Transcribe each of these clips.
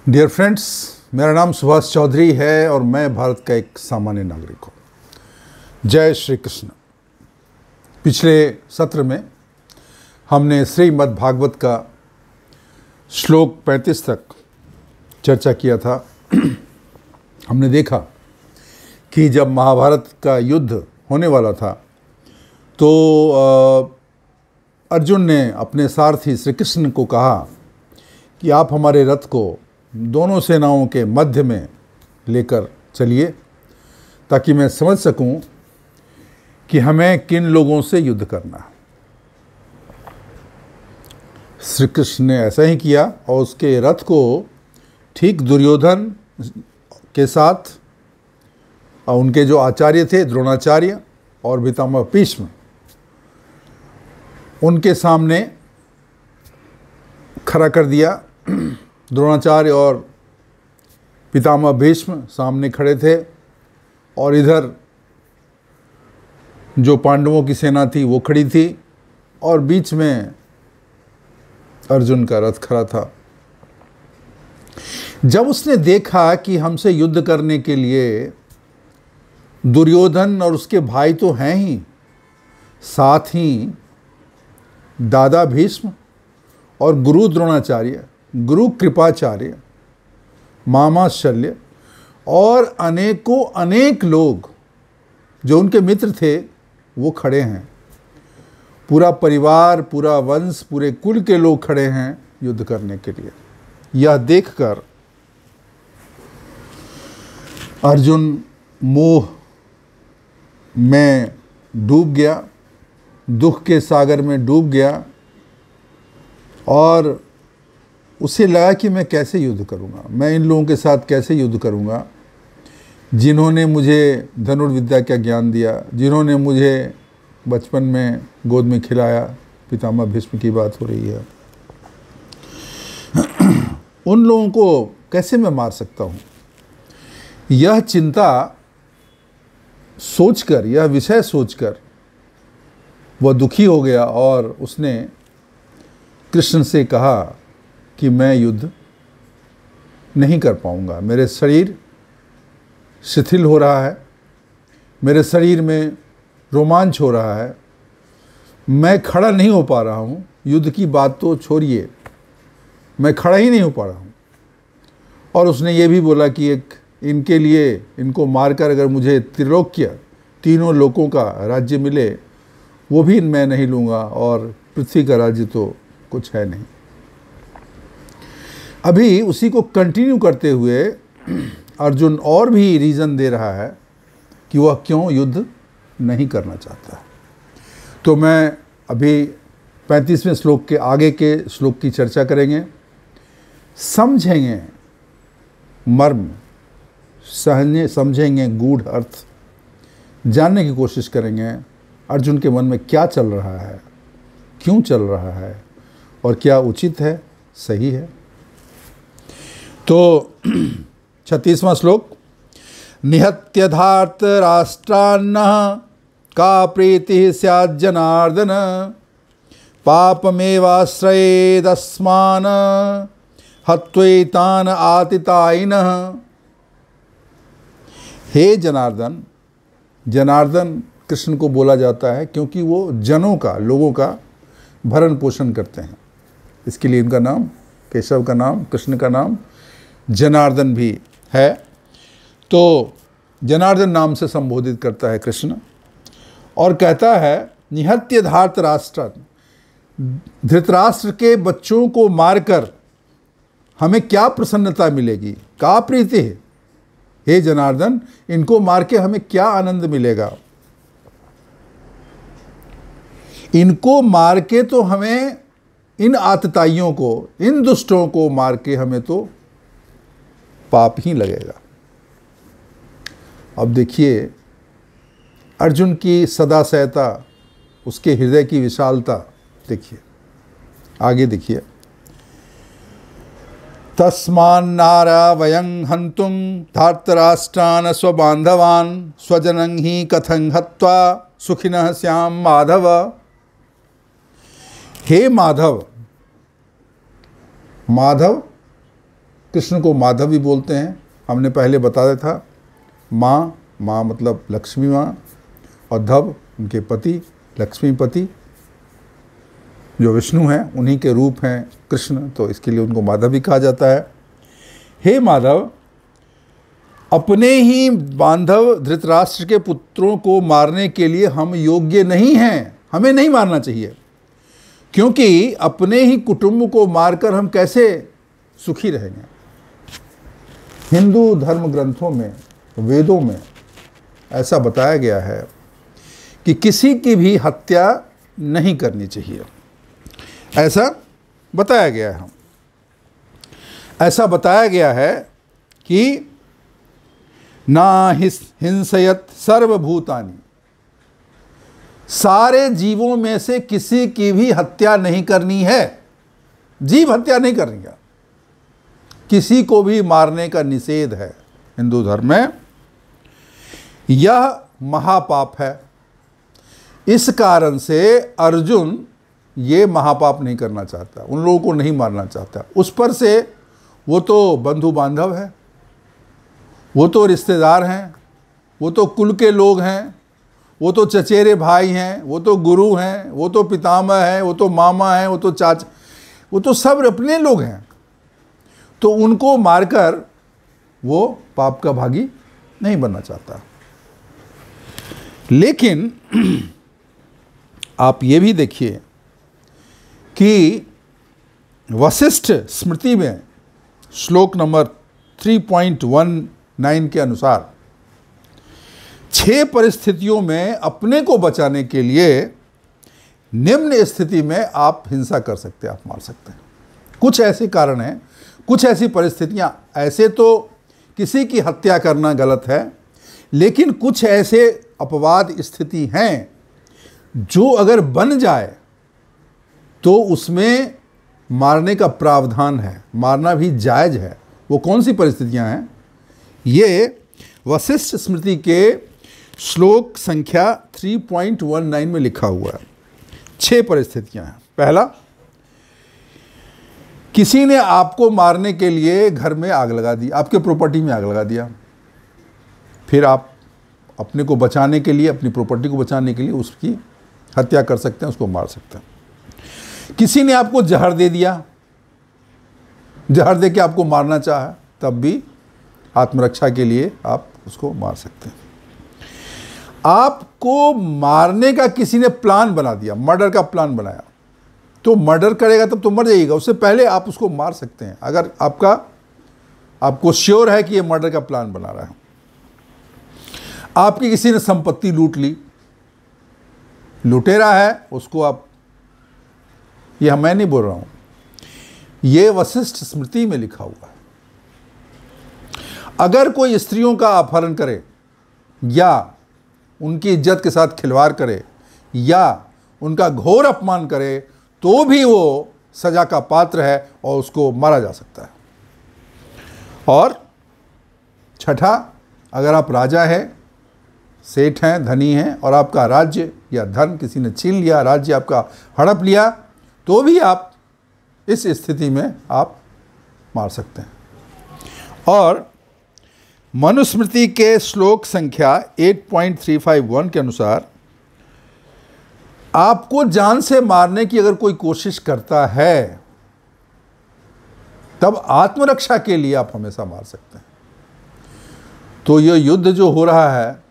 Dear friends, मेरा नाम सुभाष चौधरी है और मैं भारत का एक सामान्य नागरिक हूँ। जय श्री कृष्ण। पिछले सत्र में हमने श्रीमद् भागवत का श्लोक 35 तक चर्चा किया था। हमने देखा कि जब महाभारत का युद्ध होने वाला था तो अर्जुन ने अपने सारथी श्री कृष्ण को कहा कि आप हमारे रथ को दोनों सेनाओं के मध्य में लेकर चलिए ताकि मैं समझ सकूं कि हमें किन लोगों से युद्ध करना है। श्री कृष्ण ने ऐसा ही किया और उसके रथ को ठीक दुर्योधन के साथ और उनके जो आचार्य थे द्रोणाचार्य और पितामह भीष्म, उनके सामने खड़ा कर दिया। द्रोणाचार्य और पितामह भीष्म सामने खड़े थे और इधर जो पांडवों की सेना थी वो खड़ी थी और बीच में अर्जुन का रथ खड़ा था। जब उसने देखा कि हमसे युद्ध करने के लिए दुर्योधन और उसके भाई तो हैं ही, साथ ही दादा भीष्म और गुरु द्रोणाचार्य, गुरु कृपाचार्य, मामा शल्य और अनेक लोग जो उनके मित्र थे वो खड़े हैं। पूरा परिवार, पूरा वंश, पूरे कुल के लोग खड़े हैं युद्ध करने के लिए। यह देखकर अर्जुन मोह में डूब गया, दुख के सागर में डूब गया और उसे लगा कि मैं कैसे युद्ध करूंगा, मैं इन लोगों के साथ कैसे युद्ध करूंगा जिन्होंने मुझे धनुर्विद्या का ज्ञान दिया, जिन्होंने मुझे बचपन में गोद में खिलाया। पितामह भीष्म की बात हो रही है। उन लोगों को कैसे मैं मार सकता हूं? यह चिंता सोचकर, यह विषय सोचकर वह दुखी हो गया और उसने कृष्ण से कहा कि मैं युद्ध नहीं कर पाऊंगा। मेरे शरीर शिथिल हो रहा है, मेरे शरीर में रोमांच हो रहा है, मैं खड़ा नहीं हो पा रहा हूँ। युद्ध की बात तो छोड़िए, मैं खड़ा ही नहीं हो पा रहा हूँ। और उसने ये भी बोला कि एक इनके लिए, इनको मारकर अगर मुझे त्रिलोक्य, तीनों लोकों का राज्य मिले वो भी मैं नहीं लूँगा और पृथ्वी का राज्य तो कुछ है नहीं। अभी उसी को कंटिन्यू करते हुए अर्जुन और भी रीज़न दे रहा है कि वह क्यों युद्ध नहीं करना चाहता है। तो मैं अभी 35वें श्लोक के आगे के श्लोक की चर्चा करेंगे, समझेंगे मर्म, समझेंगे गूढ़ अर्थ, जानने की कोशिश करेंगे अर्जुन के मन में क्या चल रहा है, क्यों चल रहा है और क्या उचित है, सही है। तो 36वां श्लोक, निहत्य धार्त राष्ट्रान्नः का प्रीति स्यात् जनार्दन पापमेवाश्रयेदस्मान् हत्वैतान् आतितायिनः। हे जनार्दन, जनार्दन कृष्ण को बोला जाता है क्योंकि वो जनों का, लोगों का भरण पोषण करते हैं। इसके लिए इनका नाम, केशव का नाम, कृष्ण का नाम जनार्दन भी है। तो जनार्दन नाम से संबोधित करता है कृष्ण और कहता है निहत्य धार्त राष्ट्र, धृतराष्ट्र के बच्चों को मारकर हमें क्या प्रसन्नता मिलेगी? का प्रीति है? हे जनार्दन, इनको मार के हमें क्या आनंद मिलेगा? इनको मार के तो हमें, इन आतताइयों को, इन दुष्टों को मार के हमें तो पाप ही लगेगा। अब देखिए अर्जुन की सदा सहता, उसके हृदय की विशालता देखिए, आगे देखिए। तस्मान्नारा वयं हन्तुं धार्तराष्ट्रान् स्वबान्धवान् स्वजनं हि कथं हत्वा सुखिनः स्याम माधव। हे माधव, माधव कृष्ण को माधव भी बोलते हैं, हमने पहले बताया था। माँ, माँ मतलब लक्ष्मी माँ, और धव उनके पति, लक्ष्मीपति जो विष्णु हैं, उन्हीं के रूप हैं कृष्ण, तो इसके लिए उनको माधव भी कहा जाता है। हे माधव, अपने ही बांधव धृतराष्ट्र के पुत्रों को मारने के लिए हम योग्य नहीं हैं, हमें नहीं मारना चाहिए, क्योंकि अपने ही कुटुंब को मारकर हम कैसे सुखी रहेंगे। हिंदू धर्म ग्रंथों में, वेदों में ऐसा बताया गया है कि किसी की भी हत्या नहीं करनी चाहिए, ऐसा बताया गया है। ऐसा बताया गया है कि ना हिंसयत सर्वभूतानि, सारे जीवों में से किसी की भी हत्या नहीं करनी है, जीव हत्या नहीं करनी है, किसी को भी मारने का निषेध है हिंदू धर्म में। यह महापाप है। इस कारण से अर्जुन ये महापाप नहीं करना चाहता, उन लोगों को नहीं मारना चाहता। उस पर से वो तो बंधु बांधव है, वो तो रिश्तेदार हैं, वो तो कुल के लोग हैं, वो तो चचेरे भाई हैं, वो तो गुरु हैं, वो तो पितामह हैं, वो तो मामा हैं, वो तो चाचा, वो तो सब अपने लोग हैं। तो उनको मारकर वो पाप का भागी नहीं बनना चाहता। लेकिन आप ये भी देखिए कि वशिष्ठ स्मृति में श्लोक नंबर 3.19 के अनुसार 6 परिस्थितियों में अपने को बचाने के लिए निम्न स्थिति में आप हिंसा कर सकते हैं, आप मार सकते हैं। कुछ ऐसे कारण हैं, कुछ ऐसी परिस्थितियां, ऐसे तो किसी की हत्या करना गलत है, लेकिन कुछ ऐसे अपवाद स्थिति हैं जो अगर बन जाए तो उसमें मारने का प्रावधान है, मारना भी जायज़ है। वो कौन सी परिस्थितियां हैं? ये वशिष्ठ स्मृति के श्लोक संख्या 3.19 में लिखा हुआ है। 6 परिस्थितियां हैं। पहला, किसी ने आपको मारने के लिए घर में आग लगा दी, आपके प्रॉपर्टी में आग लगा दिया, फिर आप अपने को बचाने के लिए, अपनी प्रॉपर्टी को बचाने के लिए उसकी हत्या कर सकते हैं, उसको मार सकते हैं। किसी ने आपको जहर दे दिया, जहर दे के आपको मारना चाहा, तब भी आत्मरक्षा के लिए आप उसको मार सकते हैं। आपको मारने का किसी ने प्लान बना दिया, मर्डर का प्लान बनाया, तो मर्डर करेगा तब तो मर जाइएगा, उससे पहले आप उसको मार सकते हैं अगर आपको श्योर है कि ये मर्डर का प्लान बना रहा है। आपकी किसी ने संपत्ति लूट ली, लुटेरा है उसको आप, यह मैं नहीं बोल रहा हूं, ये वशिष्ठ स्मृति में लिखा हुआ है। अगर कोई स्त्रियों का अपहरण करे या उनकी इज्जत के साथ खिलवाड़ करे या उनका घोर अपमान करे तो भी वो सजा का पात्र है और उसको मारा जा सकता है। और छठा, अगर आप राजा हैं, सेठ हैं, धनी हैं और आपका राज्य या धन किसी ने छीन लिया, राज्य आपका हड़प लिया, तो भी आप इस स्थिति में आप मार सकते हैं। और मनुस्मृति के श्लोक संख्या 8.351 के अनुसार आपको जान से मारने की अगर कोई कोशिश करता है तब आत्मरक्षा के लिए आप हमेशा मार सकते हैं। तो यह युद्ध जो हो रहा है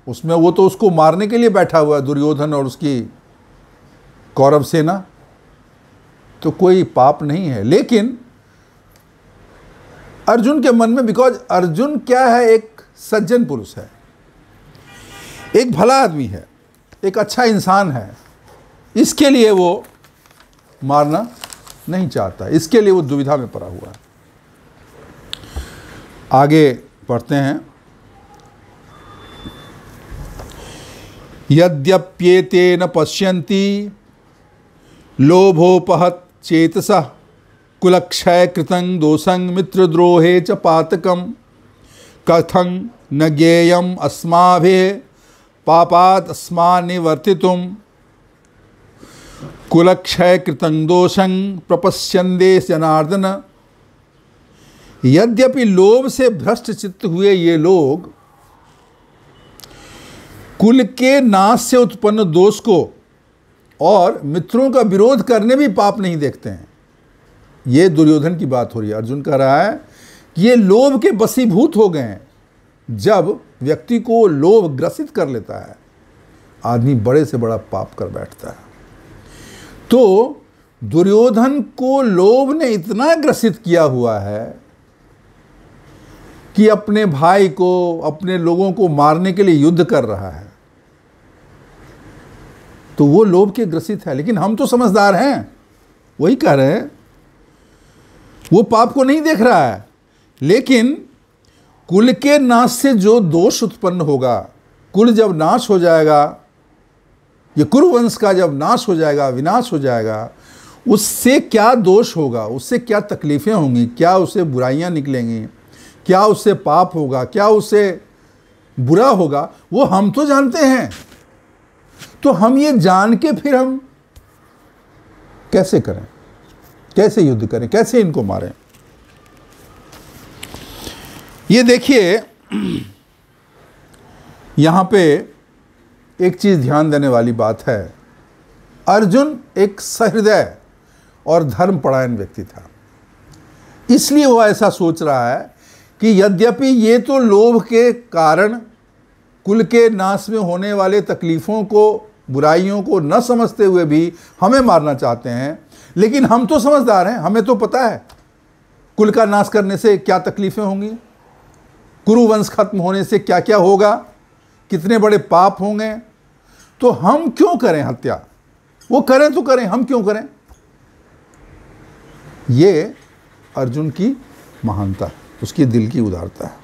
उसमें वो तो उसको मारने के लिए बैठा हुआ है, दुर्योधन और उसकी कौरव सेना, तो कोई पाप नहीं है। लेकिन अर्जुन के मन में, बिकॉज अर्जुन क्या है, एक सज्जन पुरुष है, एक भला आदमी है, एक अच्छा इंसान है, इसके लिए वो मारना नहीं चाहता, इसके लिए वो दुविधा में पड़ा हुआ है। आगे पढ़ते हैं। यद्यप्येतेन पश्यन्ति लोभोपहत चेतसः कुलक्षय कृतं दोषं मित्रद्रोहे च पातकं कथं न ज्ञेयम् अस्माभिः पापात् अस्मान्निवर्तितुं कुलक्षय कृतं दोषं प्रपश्यन्ते जनार्दन। यद्यपि लोभ से भ्रष्ट चित्त हुए ये लोग कुल के नाश से उत्पन्न दोष को और मित्रों का विरोध करने भी पाप नहीं देखते हैं। ये दुर्योधन की बात हो रही है। अर्जुन कह रहा है कि ये लोभ के वशीभूत हो गए हैं। जब व्यक्ति को लोभ ग्रसित कर लेता है, आदमी बड़े से बड़ा पाप कर बैठता है। तो दुर्योधन को लोभ ने इतना ग्रसित किया हुआ है कि अपने भाई को, अपने लोगों को मारने के लिए युद्ध कर रहा है। तो वो लोभ के ग्रसित है। लेकिन हम तो समझदार हैं, वही कह रहे हैं, वो पाप को नहीं देख रहा है। लेकिन कुल के नाश से जो दोष उत्पन्न होगा, कुल जब नाश हो जाएगा, ये कुरुवंश का जब नाश हो जाएगा, विनाश हो जाएगा, उससे क्या दोष होगा, उससे क्या तकलीफें होंगी, क्या उससे बुराइयां निकलेंगी, क्या उससे पाप होगा, क्या उससे बुरा होगा, वो हम तो जानते हैं। तो हम ये जान के फिर हम कैसे करें, कैसे युद्ध करें, कैसे इनको मारें? ये देखिए, यहां पे एक चीज ध्यान देने वाली बात है। अर्जुन एक सहृदय और धर्मपरायण व्यक्ति था, इसलिए वो ऐसा सोच रहा है कि यद्यपि ये तो लोभ के कारण कुल के नाश में होने वाले तकलीफों को, बुराइयों को न समझते हुए भी हमें मारना चाहते हैं, लेकिन हम तो समझदार हैं, हमें तो पता है कुल का नाश करने से क्या तकलीफें होंगी, कुरुवंश खत्म होने से क्या क्या होगा, कितने बड़े पाप होंगे। तो हम क्यों करें हत्या? वो करें तो करें, हम क्यों करें? ये अर्जुन की महानता, उसकी दिल की उदारता है।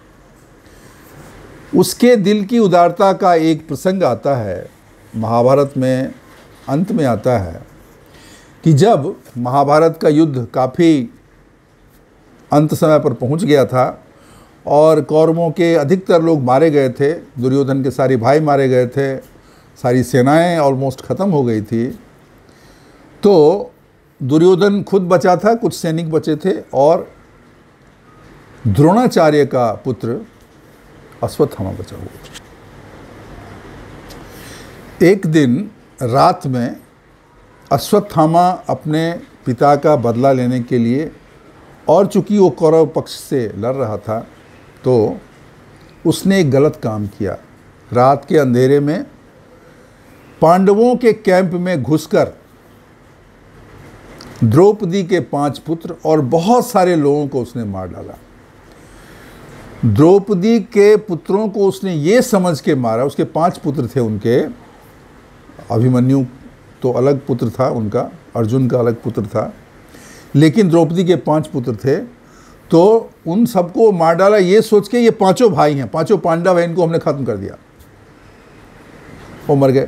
उसके दिल की उदारता का एक प्रसंग आता है महाभारत में, अंत में आता है कि जब महाभारत का युद्ध काफ़ी अंत समय पर पहुंच गया था और कौरवों के अधिकतर लोग मारे गए थे, दुर्योधन के सारे भाई मारे गए थे, सारी सेनाएं ऑलमोस्ट ख़त्म हो गई थी, तो दुर्योधन खुद बचा था, कुछ सैनिक बचे थे और द्रोणाचार्य का पुत्र अश्वत्थामा बचा हुआ। एक दिन रात में अश्वत्थामा अपने पिता का बदला लेने के लिए, और चूंकि वो कौरव पक्ष से लड़ रहा था, तो उसने एक गलत काम किया। रात के अंधेरे में पांडवों के कैंप में घुसकर द्रौपदी के 5 पुत्र और बहुत सारे लोगों को उसने मार डाला। द्रौपदी के पुत्रों को उसने ये समझ के मारा, उसके 5 पुत्र थे उनके, अभिमन्यु तो अलग पुत्र था उनका, अर्जुन का अलग पुत्र था, लेकिन द्रौपदी के 5 पुत्र थे, तो उन सबको मार डाला ये सोच के ये 5 भाई हैं, 5 पांडव हैं, इनको हमने खत्म कर दिया, वो मर गए।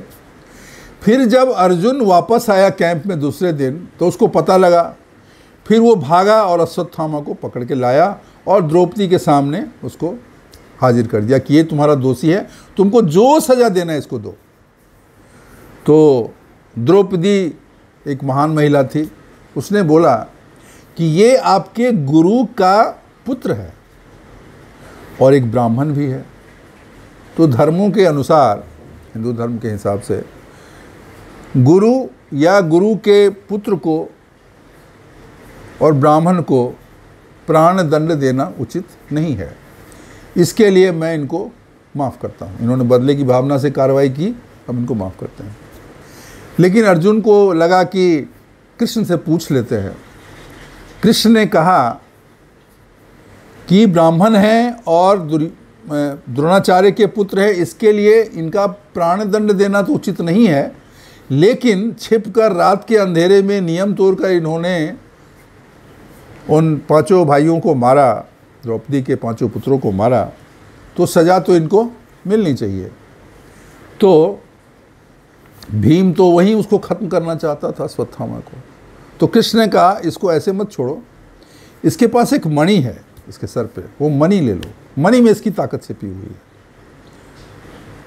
फिर जब अर्जुन वापस आया कैंप में दूसरे दिन, तो उसको पता लगा, फिर वो भागा और अश्वत्थामा को पकड़ के लाया और द्रौपदी के सामने उसको हाजिर कर दिया कि ये तुम्हारा दोषी है, तुमको जो सजा देना है इसको दो। तो द्रौपदी एक महान महिला थी, उसने बोला कि ये आपके गुरु का पुत्र है और एक ब्राह्मण भी है। तो धर्मों के अनुसार, हिंदू धर्म के हिसाब से, गुरु या गुरु के पुत्र को और ब्राह्मण को प्राण दंड देना उचित नहीं है, इसके लिए मैं इनको माफ़ करता हूँ। इन्होंने बदले की भावना से कार्रवाई की, अब इनको माफ़ करते हैं। लेकिन अर्जुन को लगा कि कृष्ण से पूछ लेते हैं। कृष्ण ने कहा कि ब्राह्मण हैं और द्रोणाचार्य के पुत्र हैं, इसके लिए इनका प्राण दंड देना तो उचित नहीं है, लेकिन छिपकर रात के अंधेरे में नियम तोड़कर इन्होंने उन 5 भाइयों को मारा, द्रौपदी के 5 पुत्रों को मारा, तो सज़ा तो इनको मिलनी चाहिए। तो भीम तो वहीं उसको ख़त्म करना चाहता था, अश्वत्थामा को। तो कृष्ण ने कहा इसको ऐसे मत छोड़ो, इसके पास एक मणि है इसके सर पे, वो मणि ले लो, मणि में इसकी ताकत छिपी हुई है।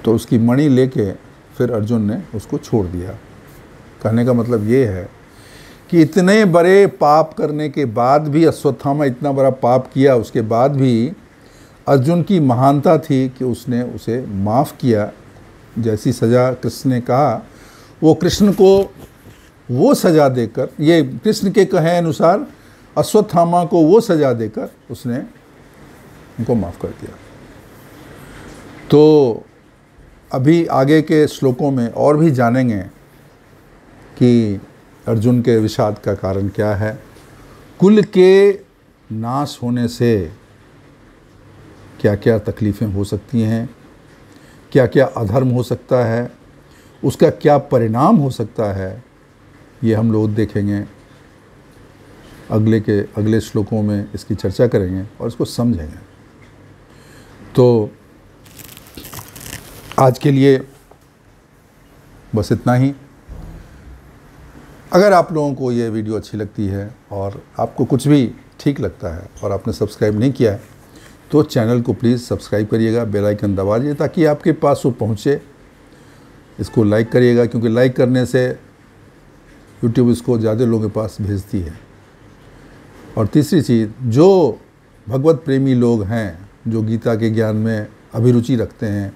तो उसकी मणि लेके फिर अर्जुन ने उसको छोड़ दिया। कहने का मतलब ये है कि इतने बड़े पाप करने के बाद भी, अश्वत्थामा इतना बड़ा पाप किया, उसके बाद भी अर्जुन की महानता थी कि उसने उसे माफ़ किया। जैसी सज़ा कृष्ण ने कहा, वो कृष्ण को वो सज़ा देकर, ये कृष्ण के कहे अनुसार अश्वत्थामा को वो सज़ा देकर उसने उनको माफ़ कर दिया। तो अभी आगे के श्लोकों में और भी जानेंगे कि अर्जुन के विषाद का कारण क्या है, कुल के नाश होने से क्या क्या तकलीफ़ें हो सकती हैं, क्या क्या अधर्म हो सकता है, उसका क्या परिणाम हो सकता है, ये हम लोग देखेंगे। अगले श्लोकों में इसकी चर्चा करेंगे और इसको समझेंगे। तो आज के लिए बस इतना ही। अगर आप लोगों को ये वीडियो अच्छी लगती है और आपको कुछ भी ठीक लगता है और आपने सब्सक्राइब नहीं किया है, तो चैनल को प्लीज़ सब्सक्राइब करिएगा, बेल आइकन दबा दीजिए ताकि आपके पास वो पहुँचे। इसको लाइक करिएगा, क्योंकि लाइक करने से यूट्यूब इसको ज़्यादा लोगों के पास भेजती है। और तीसरी चीज़, जो भगवत प्रेमी लोग हैं, जो गीता के ज्ञान में अभिरुचि रखते हैं,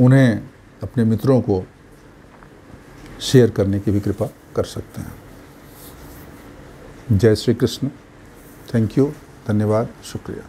उन्हें अपने मित्रों को शेयर करने की भी कृपा कर सकते हैं। जय श्री कृष्ण। थैंक यू, धन्यवाद, शुक्रिया।